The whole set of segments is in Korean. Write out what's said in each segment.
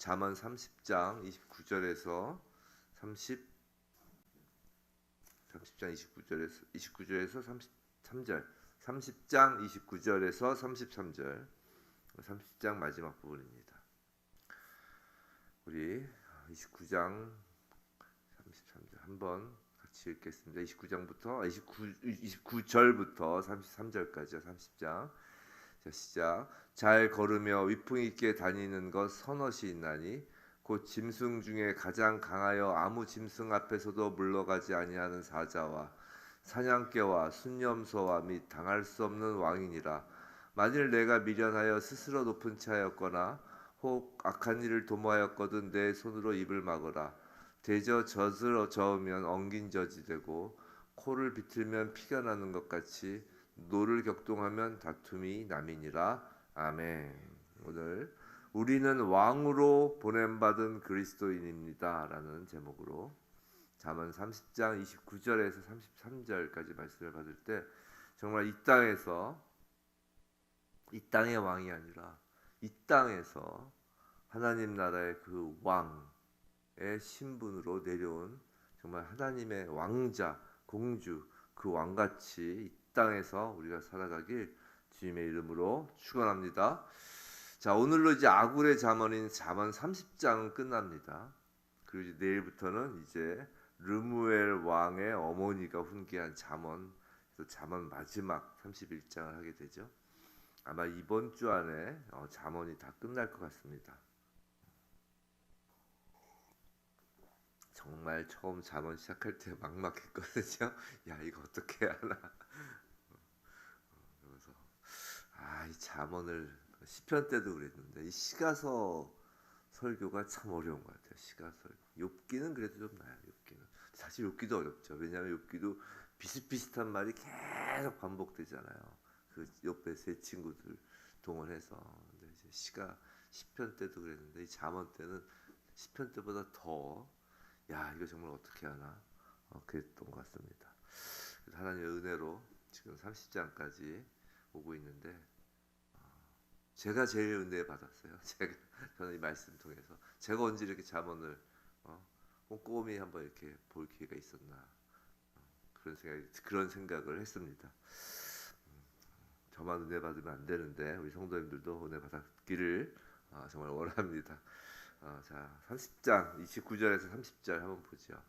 잠언 30장 29절에서 29절에서 33절, 30장 29절에서 33절, 30장 마지막 부분입니다. 우리 29장 33절 한번 같이 읽겠습니다. 29절부터 33절까지요. 30장. 자, 시작. 잘 걸으며 위풍 있게 다니는 것 선엇이 있나니 곧 짐승 중에 가장 강하여 아무 짐승 앞에서도 물러가지 아니하는 사자와 사냥개와 순념소와 및 당할 수 없는 왕이니라. 만일 내가 미련하여 스스로 높은 차였거나 혹 악한 일을 도모하였거든 내 손으로 입을 막으라. 대저 젖을 저으면 엉긴 젖이 되고 코를 비틀면 피가 나는 것 같이 노를 격동하면 다툼이 남이니라. 아멘. 오늘 우리는 왕으로 보냄받은 그리스도인입니다 라는 제목으로 잠언 30장 29절에서 33절까지 말씀을 받을 때 정말 이 땅의 왕이 아니라 이 땅에서 하나님 나라의 그 왕의 신분으로 내려온 정말 하나님의 왕자, 공주, 그 왕같이 이 땅에서 우리가 살아가길 주님의 이름으로 축원합니다. 자, 오늘로 이제 아굴의 잠언인 잠언 30장은 끝납니다. 그리고 이제 내일부터는 이제 르무엘 왕의 어머니가 훈계한 잠언, 잠언 마지막 31장을 하게 되죠. 아마 이번 주 안에 잠언이 다 끝날 것 같습니다. 정말 처음 잠언 시작할 때 막막했거든요. 야, 이거 어떻게 하나. 그래서 이 잠언을 시편 때도 그랬는데 이 시가서 설교가 참 어려운 것 같아요. 시가서. 욥기는 그래도 좀 나아요. 욥기는 사실 욥기도 어렵죠. 왜냐하면 욥기도 비슷비슷한 말이 계속 반복되잖아요. 그 옆에 세 친구들 동원해서. 근데 이제 시편 때도 그랬는데 이 잠언 때는 시편 때보다 더 이거 정말 어떻게 하나 그랬던 것 같습니다. 하나님의 은혜로 지금 30장까지 오고 있는데 제가 제일 은혜 받았어요. 저는 이 말씀 통해서 제가 언제 이렇게 잠언을 꼼꼼히 한번 이렇게 볼 기회가 있었나 그런 생각을 했습니다. 저만 은혜 받으면 안 되는데 우리 성도님들도 은혜 받기를 정말 원합니다. 자, 30장 29절에서 30절 한번 보죠.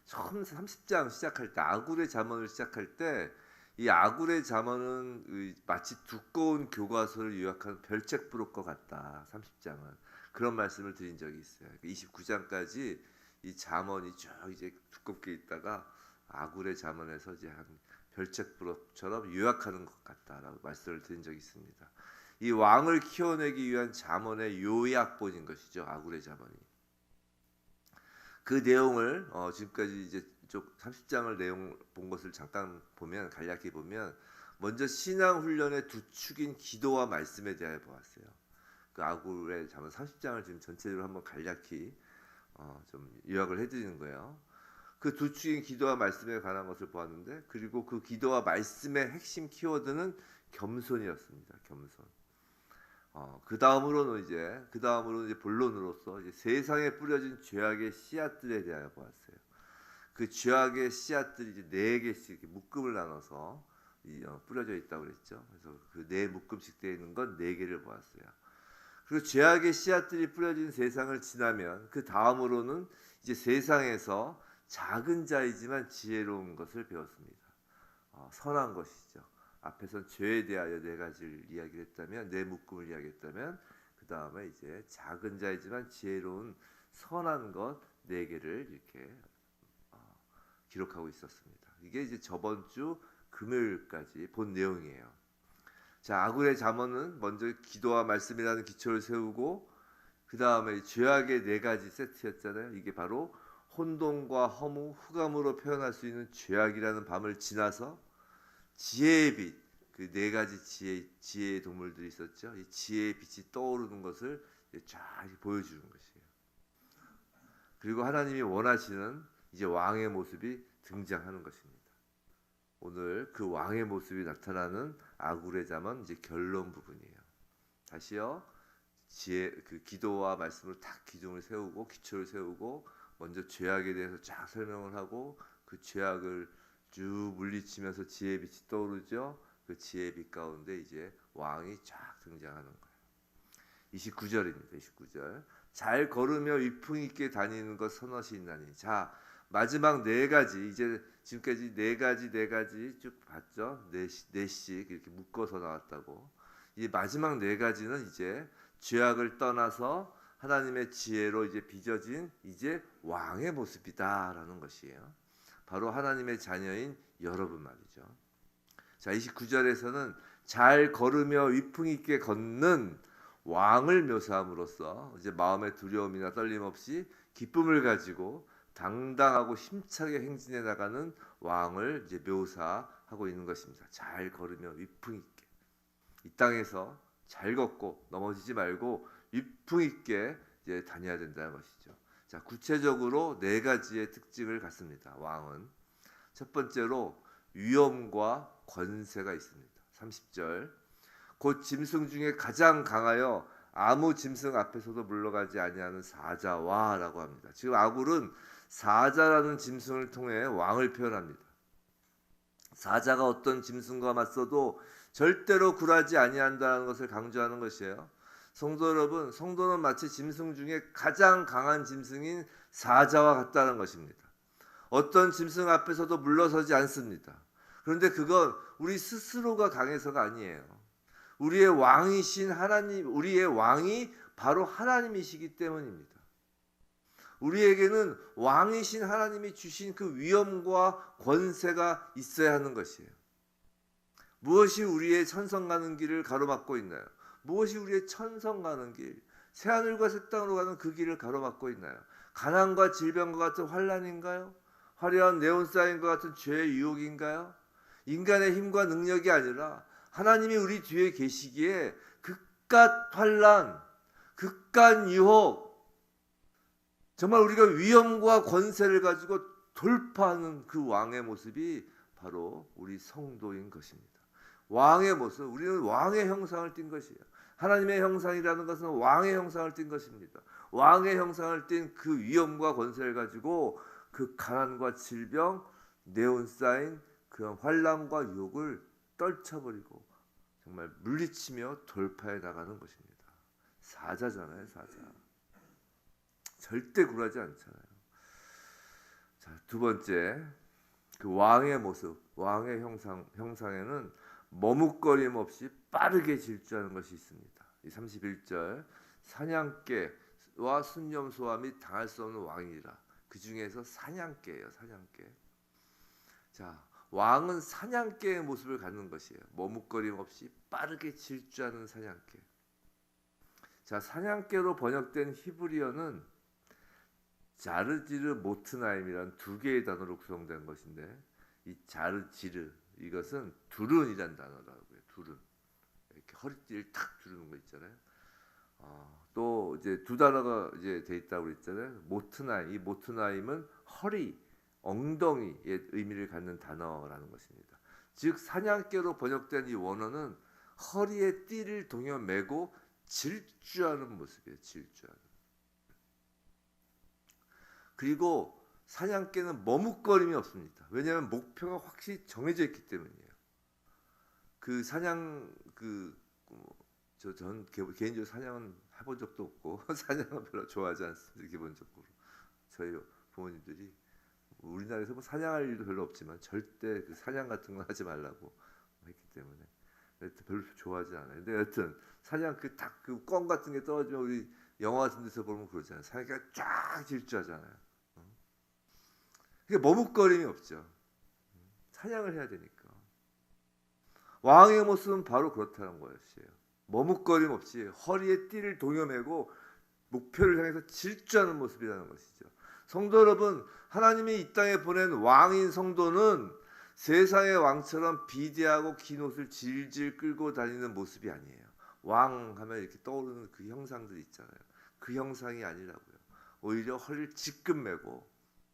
처음 30장 시작할 때 아굴의 잠언을 시작할 때 이 아굴의 잠언은 마치 두꺼운 교과서를 요약하는 별책부를 것 같다. 30장은 그런 말씀을 드린 적이 있어요. 29장까지 이 잠언이 쭉 이제 두껍게 있다가 아굴의 잠언에서 이제 한 별책부처럼 요약하는 것 같다라고 말씀을 드린 적이 있습니다. 이 왕을 키워내기 위한 잠언의 요약본인 것이죠. 아굴의 잠언이. 그 내용을 지금까지 이제 쪽 30장을 내용 본 것을 잠깐 보면 간략히 보면 먼저 신앙 훈련의 두 축인 기도와 말씀에 대하여 보았어요. 그 아굴의 잠언 30장을 지금 전체적으로 한번 간략히 좀 요약을 해드리는 거예요. 그 두 축인 기도와 말씀에 관한 것을 보았는데 그리고 그 기도와 말씀의 핵심 키워드는 겸손이었습니다. 겸손. 그 다음으로는 이제 본론으로서 이제 세상에 뿌려진 죄악의 씨앗들에 대하여 보았어요. 그 죄악의 씨앗들이 이제 4개씩 이렇게 묶음을 나눠서 뿌려져 있다고 그랬죠. 그래서 그 4묶음씩 되어 있는 건 4개를 보았어요. 그리고 죄악의 씨앗들이 뿌려진 세상을 지나면 그 다음으로는 이제 세상에서 작은 자이지만 지혜로운 것을 배웠습니다. 선한 것이죠. 앞에서 죄에 대하여 4가지를 이야기를 했다면 4묶음을 이야기했다면 그 다음에 이제 작은 자이지만 지혜로운 선한 것 4개를 이렇게 기록하고 있었습니다. 이게 이제 저번 주 금요일까지 본 내용이에요. 자, 아굴의 잠언은 먼저 기도와 말씀이라는 기초를 세우고 그 다음에 죄악의 4가지 세트였잖아요. 이게 바로 혼돈과 허무, 흑암으로 표현할 수 있는 죄악이라는 밤을 지나서 지혜의 빛, 그 4가지 지혜의 동물들이 있었죠. 이 지혜의 빛이 떠오르는 것을 쫙 보여주는 것이에요. 그리고 하나님이 원하시는 이제 왕의 모습이 등장하는 것입니다. 오늘 그 왕의 모습이 나타나는 아굴의 잠언 이제 결론 부분이에요. 다시요. 지혜 그 기도와 말씀으로 딱 기둥을 세우고 기초를 세우고 먼저 죄악에 대해서 쫙 설명을 하고 그 죄악을 쭉 물리치면서 지혜의 빛이 떠오르죠. 그 지혜의 빛 가운데 이제 왕이 쫙 등장하는 거예요. 29절입니다. 29절. 잘 걸으며 위풍 있게 다니는 것 선엇이 있나니. 자, 마지막 네 가지, 이제 지금까지 네 가지 쭉 봤죠. 넷씩 이렇게 묶어서 나왔다고. 이 마지막 네 가지는 이제 죄악을 떠나서 하나님의 지혜로 이제 빚어진 이제 왕의 모습이다라는 것이에요. 바로 하나님의 자녀인 여러분 말이죠. 자, 29절에서는 잘 걸으며 위풍 있게 걷는 왕을 묘사함으로써 이제 마음의 두려움이나 떨림 없이 기쁨을 가지고 당당하고 힘차게 행진해 나가는 왕을 이제 묘사하고 있는 것입니다. 잘 걸으며 위풍 있게 이 땅에서 잘 걷고 넘어지지 말고 위풍 있게 이제 다녀야 된다는 것이죠. 자, 구체적으로 네 가지의 특징을 갖습니다. 왕은 첫 번째로 위엄과 권세가 있습니다. 30절 곧 짐승 중에 가장 강하여 아무 짐승 앞에서도 물러가지 아니하는 사자와라고 합니다. 지금 아굴은 사자라는 짐승을 통해 왕을 표현합니다. 사자가 어떤 짐승과 맞서도 절대로 굴하지 아니한다는 것을 강조하는 것이에요. 성도 여러분, 성도는 마치 짐승 중에 가장 강한 짐승인 사자와 같다는 것입니다. 어떤 짐승 앞에서도 물러서지 않습니다. 그런데 그건 우리 스스로가 강해서가 아니에요. 우리의 왕이신 하나님, 우리의 왕이 바로 하나님이시기 때문입니다. 우리에게는 왕이신 하나님이 주신 그 위엄과 권세가 있어야 하는 것이에요. 무엇이 우리의 천성 가는 길을 가로막고 있나요? 무엇이 우리의 천성 가는 길, 새하늘과 새 땅으로 가는 그 길을 가로막고 있나요? 가난과 질병과 같은 환난인가요? 화려한 네온사인과 같은 죄의 유혹인가요? 인간의 힘과 능력이 아니라 하나님이 우리 뒤에 계시기에 그깟 환난, 그깟 유혹, 정말 우리가 위엄과 권세를 가지고 돌파하는 그 왕의 모습이 바로 우리 성도인 것입니다. 왕의 모습, 우리는 왕의 형상을 띈 것이에요. 하나님의 형상이라는 것은 왕의 형상을 띈 것입니다. 왕의 형상을 띈 그 위엄과 권세를 가지고 그 가난과 질병, 네온사인, 그런 환난과 유혹을 떨쳐버리고 정말 물리치며 돌파해 나가는 것입니다. 사자잖아요, 사자. 절대 굴하지 않잖아요. 자, 두 번째, 그 왕의 모습, 왕의 형상에는 머뭇거림 없이 빠르게 질주하는 것이 있습니다. 이 31절, 사냥개와 순념소와 및 당할 수 없는 왕이라. 그 중에서 사냥개예요, 사냥개. 자, 왕은 사냥개의 모습을 갖는 것이에요. 머뭇거림 없이 빠르게 질주하는 사냥개. 자, 사냥개로 번역된 히브리어는 자르지르 모트나임이라는 두 개의 단어로 구성된 것인데, 이 자르지르 이것은 두른이란 단어라고요. 두른, 이렇게 허리띠를 탁 두르는 거 있잖아요. 또 이제 두 단어가 이제 돼 있다고 그랬잖아요. 모트나임, 이 모트나임은 허리, 엉덩이의 의미를 갖는 단어라는 것입니다. 즉 사냥개로 번역된 이 원어는 허리에 띠를 동여 매고 질주하는 모습이에요. 질주하는. 그리고 사냥개는 머뭇거림이 없습니다. 왜냐하면 목표가 확실히 정해져 있기 때문이에요. 그 사냥 전 개인적으로 사냥은 해본 적도 없고 사냥은 별로 좋아하지 않습니다. 기본적으로 저희 부모님들이 우리나라에서 뭐 사냥할 일도 별로 없지만 절대 그 사냥 같은 건 하지 말라고 했기 때문에 별로 좋아하지 않아요. 근데 여튼 사냥 그 껌 같은 게 떨어지면 우리 영화 같은 데서 보면 그러잖아요. 사냥개가 쫙 질주하잖아요. 그러니까 머뭇거림이 없죠. 사냥을 해야 되니까. 왕의 모습은 바로 그렇다는 것이에요. 머뭇거림 없이 허리에 띠를 동여매고 목표를 향해서 질주하는 모습이라는 것이죠. 성도 여러분, 하나님이 이 땅에 보낸 왕인 성도는 세상의 왕처럼 비대하고 긴 옷을 질질 끌고 다니는 모습이 아니에요. 왕 하면 이렇게 떠오르는 그 형상들 있잖아요. 그 형상이 아니라고요. 오히려 허리를 지끈 매고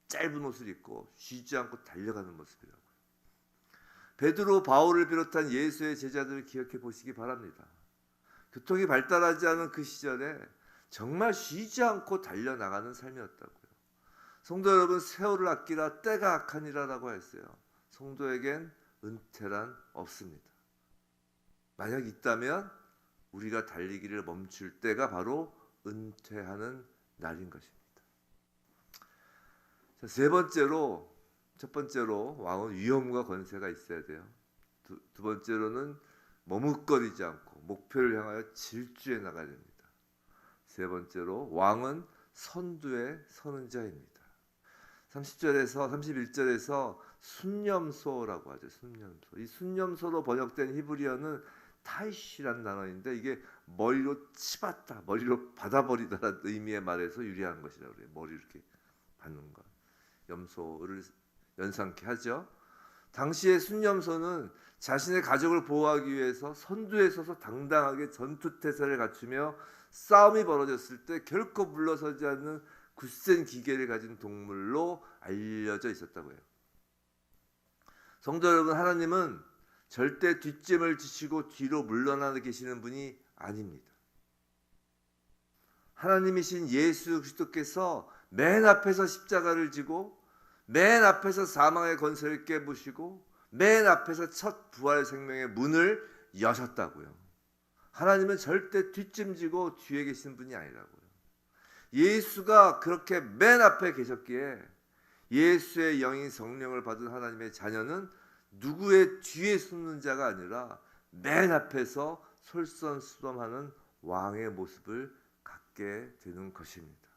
짧은 옷을 입고 쉬지 않고 달려가는 모습이라고요. 베드로, 바울을 비롯한 예수의 제자들을 기억해 보시기 바랍니다. 교통이 발달하지 않은 그 시절에 정말 쉬지 않고 달려나가는 삶이었다고요. 성도 여러분, 세월을 아끼라 때가 악하니라라고 했어요. 성도에겐 은퇴란 없습니다. 만약 있다면 우리가 달리기를 멈출 때가 바로 은퇴하는 날인 것입니다. 자, 첫 번째로 왕은 위엄과 권세가 있어야 돼요. 두 번째로는 머뭇거리지 않고 목표를 향하여 질주해 나가야 됩니다. 세 번째로 왕은 선두에 서는 자입니다. 31절에서 순념소라고 하죠. 순념소. 이 순념소로 번역된 히브리어는 타이시라는 단어인데 이게 머리로 치받다, 머리로 받아버리다라는 의미의 말에서 유래한 것이라고 그래요. 머리 이렇게 받는 것. 염소를 연상케 하죠. 당시의 순념소는 자신의 가족을 보호하기 위해서 선두에 서서 당당하게 전투태세를 갖추며 싸움이 벌어졌을 때 결코 물러서지 않는 굳센 기계를 가진 동물로 알려져 있었다고 해요. 성도 여러분, 하나님은 절대 뒷짐을 지시고 뒤로 물러나 계시는 분이 아닙니다. 하나님이신 예수 그리스도께서 맨 앞에서 십자가를 지고 맨 앞에서 사망의 권세를 깨부시고 맨 앞에서 첫 부활 생명의 문을 여셨다고요. 하나님은 절대 뒷짐지고 뒤에 계신 분이 아니라고요. 예수가 그렇게 맨 앞에 계셨기에 예수의 영인 성령을 받은 하나님의 자녀는 누구의 뒤에 숨는 자가 아니라 맨 앞에서 솔선수범하는 왕의 모습을 갖게 되는 것입니다.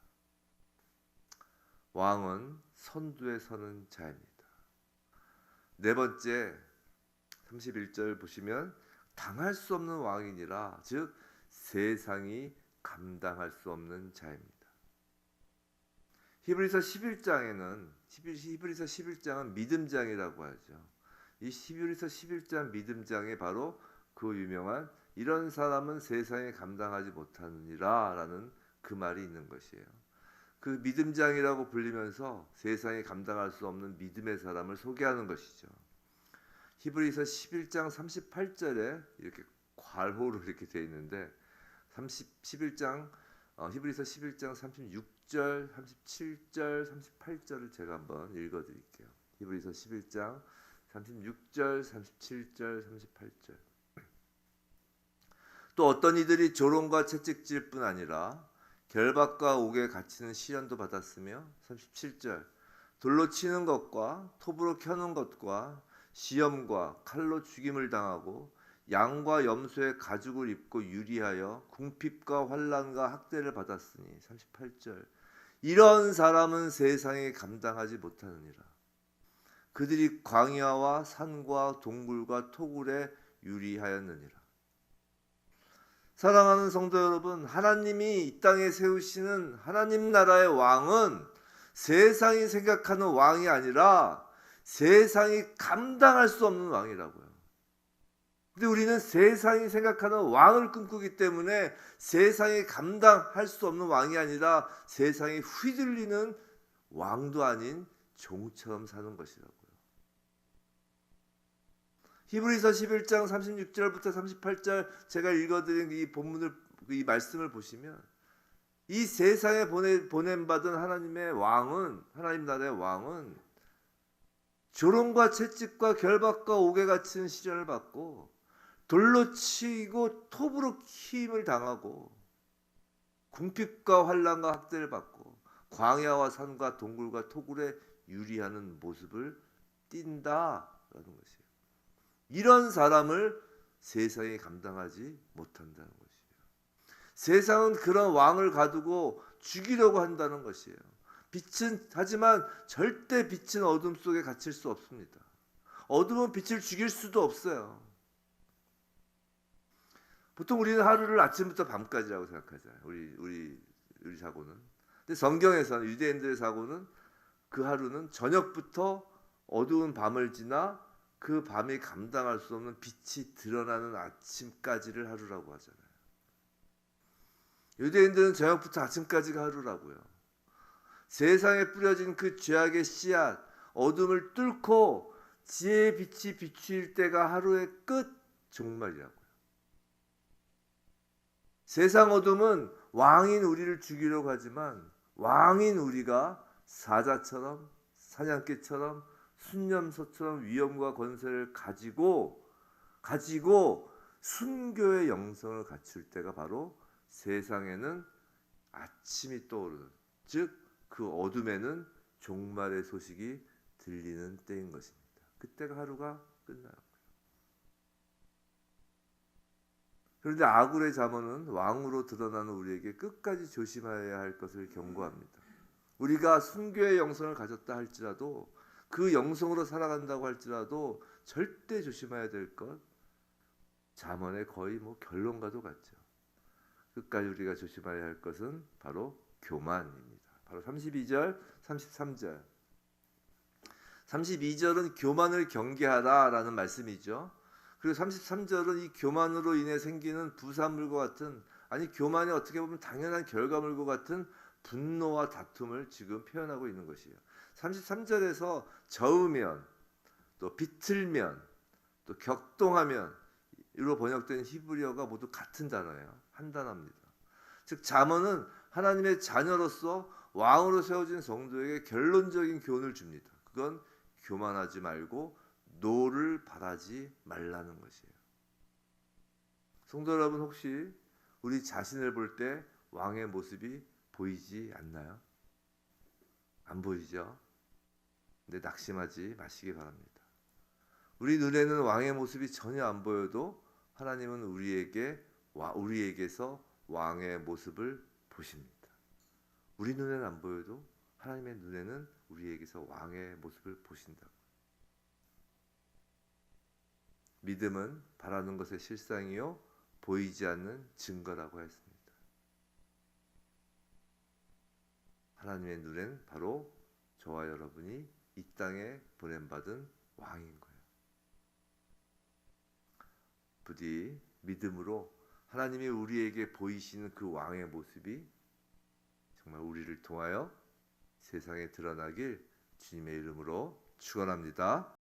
왕은 선두에 서는 자입니다. 네 번째 31절 보시면 당할 수 없는 왕이니라, 즉 세상이 감당할 수 없는 자입니다. 히브리서 11장은 믿음장이라고 하죠. 이 히브리서 11장 믿음장이 바로 그 유명한 이런 사람은 세상에 감당하지 못하느니라 라는 그 말이 있는 것이에요. 그 믿음장이라고 불리면서 세상에 감당할 수 없는 믿음의 사람을 소개하는 것이죠. 히브리서 11장 38절에 이렇게 괄호로 이렇게 되어 있는데 히브리서 11장 36절, 37절, 38절을 제가 한번 읽어드릴게요. 히브리서 11장 36절, 37절, 38절. 또 어떤 이들이 조롱과 채찍질 뿐 아니라 결박과 옥에 갇히는 시련도 받았으며 37절 돌로 치는 것과 톱으로 켜는 것과 시험과 칼로 죽임을 당하고 양과 염소의 가죽을 입고 유리하여 궁핍과 환난과 학대를 받았으니 38절 이런 사람은 세상에 감당하지 못하느니라. 그들이 광야와 산과 동굴과 토굴에 유리하였느니라. 사랑하는 성도 여러분, 하나님이 이 땅에 세우시는 하나님 나라의 왕은 세상이 생각하는 왕이 아니라 세상이 감당할 수 없는 왕이라고요. 근데 우리는 세상이 생각하는 왕을 꿈꾸기 때문에 세상이 감당할 수 없는 왕이 아니라 세상이 휘둘리는 왕도 아닌 종처럼 사는 것이라고요. 히브리서 11장 36절부터 38절 제가 읽어드린 이 말씀을 보시면 이 세상에 보냄받은 하나님의 왕은, 하나님 나라의 왕은 조롱과 채찍과 결박과 옥에 갇히는 시련을 받고 돌로 치고 톱으로 힘을 당하고 궁핍과 환난과 학대를 받고 광야와 산과 동굴과 토굴에 유리하는 모습을 띈다라는 것이에요. 이런 사람을 세상이 감당하지 못한다는 것이에요. 세상은 그런 왕을 가두고 죽이려고 한다는 것이에요. 하지만 절대 빛은 어둠 속에 갇힐 수 없습니다. 어둠은 빛을 죽일 수도 없어요. 보통 우리는 하루를 아침부터 밤까지라고 생각하잖아요. 우리 사고는. 근데 성경에서는, 유대인들의 사고는 그 하루는 저녁부터 어두운 밤을 지나 그 밤이 감당할 수 없는 빛이 드러나는 아침까지를 하루라고 하잖아요. 유대인들은 저녁부터 아침까지가 하루라고요. 세상에 뿌려진 그 죄악의 씨앗, 어둠을 뚫고 지혜의 빛이 비추일 때가 하루의 끝 종말이라고요. 세상 어둠은 왕인 우리를 죽이려고 하지만 왕인 우리가 사자처럼 사냥개처럼 순념소처럼 위엄과 권세를 가지고 순교의 영성을 갖출 때가 바로 세상에는 아침이 떠오르는, 즉 그 어둠에는 종말의 소식이 들리는 때인 것입니다. 그때가 하루가 끝나요. 그런데 아굴의 잠언은 왕으로 드러나는 우리에게 끝까지 조심해야 할 것을 경고합니다. 우리가 순교의 영성을 가졌다 할지라도, 그 영성으로 살아간다고 할지라도 절대 조심해야 될 것, 잠언의 거의 결론과도 같죠. 끝까지 우리가 조심해야 할 것은 바로 교만입니다. 바로 32절, 33절. 32절은 교만을 경계하라라는 말씀이죠. 그리고 33절은 이 교만으로 인해 생기는 부산물과 같은, 아니 교만이 어떻게 보면 당연한 결과물과 같은 분노와 다툼을 지금 표현하고 있는 것이에요. 33절에서 저으면, 또 비틀면, 또 격동하면 이로 번역된 히브리어가 모두 같은 단어예요. 한 단어입니다. 즉 잠언은 하나님의 자녀로서 왕으로 세워진 성도에게 결론적인 교훈을 줍니다. 그건 교만하지 말고 노를 바라지 말라는 것이에요. 성도 여러분, 혹시 우리 자신을 볼 때 왕의 모습이 보이지 않나요? 안 보이죠? 근데 낙심하지 마시기 바랍니다. 우리 눈에는 왕의 모습이 전혀 안 보여도 하나님은 우리에게서 왕의 모습을 보십니다. 우리 눈에는 안 보여도 하나님의 눈에는 우리에게서 왕의 모습을 보신다. 믿음은 바라는 것의 실상이요 보이지 않는 증거라고 했습니다. 하나님의 눈엔 바로 저와 여러분이 이 땅에 보냄받은 왕인 거예요. 부디 믿음으로 하나님이 우리에게 보이시는 그 왕의 모습이 정말 우리를 통하여 세상에 드러나길 주님의 이름으로 축원합니다.